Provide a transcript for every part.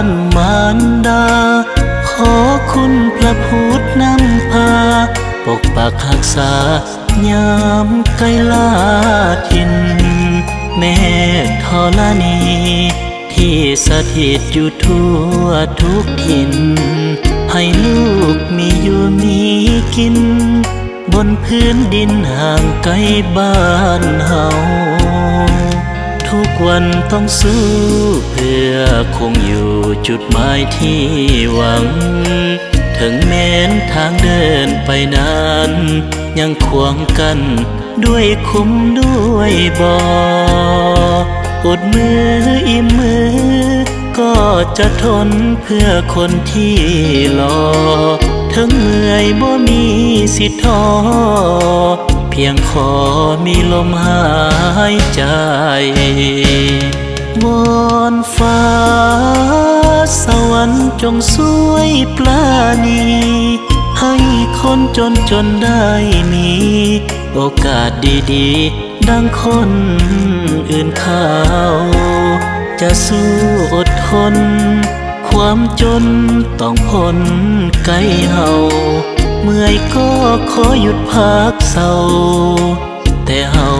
อนมารดาขอคุณพระพุทธนำพาปกปักรักษายามไกลลาทินแม่ธรณีที่สถิตอยู่ทั่วทุกถิ่นให้ลูกมีอยู่มีกินบนพื้นดินห่างไกลบ้านเฮาทุกวันต้องสู้เพื่อคงอยู่จุดหมายที่หวังถึงแม้นทางเดินไปนั้นยังขวางกันด้วยคุ้มด้วยบ่อดมืออิ่มมือก็จะทนเพื่อคนที่รอถึงเมื่อยบ่มีสิทธิ์ท้อเพียงขอมีลมหายใจวอนฟ้าสวรรค์จงช่วยปราณีให้คนจนได้มีโอกาสดีๆดังคนอื่นเขาจะสู้อดทนความจนต้องพ้นไกลเฮาเมื่อยก็ขอหยุดพักเศร้าแต่เฮา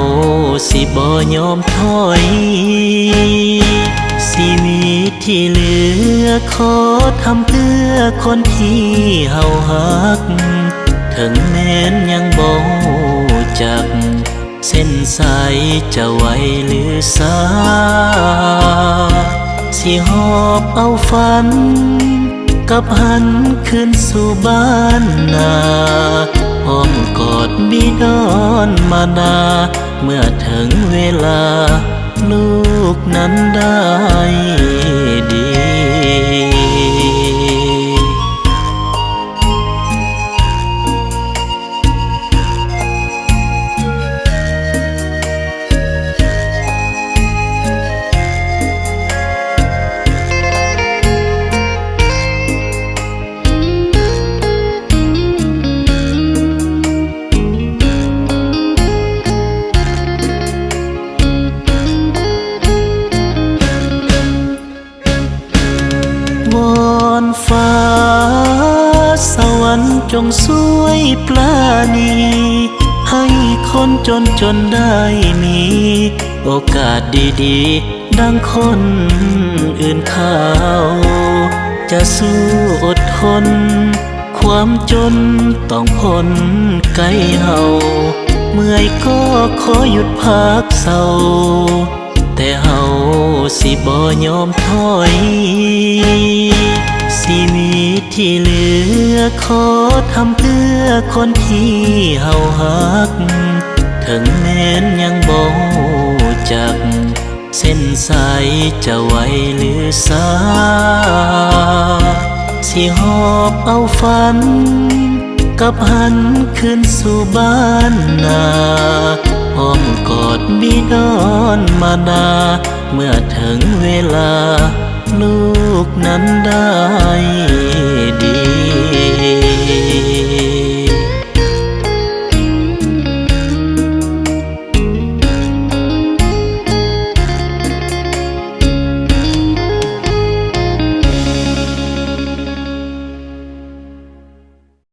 สิบ่ยอมถอยชีวิตที่เหลือขอทำเพื่อคนที่เฮาฮักถึงแม้นยังบ่จักเส้นสายจะไหวหรือสาสิหอบเอาฝันกับหันขึ้นสู่บ้านนาอ้อมกอดบิดอนมานาเมื่อถึงเวลาลูกนั้นได้ดีวอนฟ้าสวรรค์จงช่วยปราณีให้คนจนได้มีโอกาสดีๆดังคนอื่นเขาจะสู้อดทนความจนต้องพ้นไกลเฮาเมื่อยก็ขอหยุดพักเศร้าแต่เฮาสิบ่ยอมถอยชีวิตที่เหลือขอทำเพื่อคนที่เฮาฮักถึงแม้นยังบ่จักเส้นสายจะไหวหรือสาสิหอบเอาฝันกับหันขึ้นสู่บ้านนาอ้อมกอดบิดอนมานาเมื่อถึงเวลาลูกนั้นได้ดี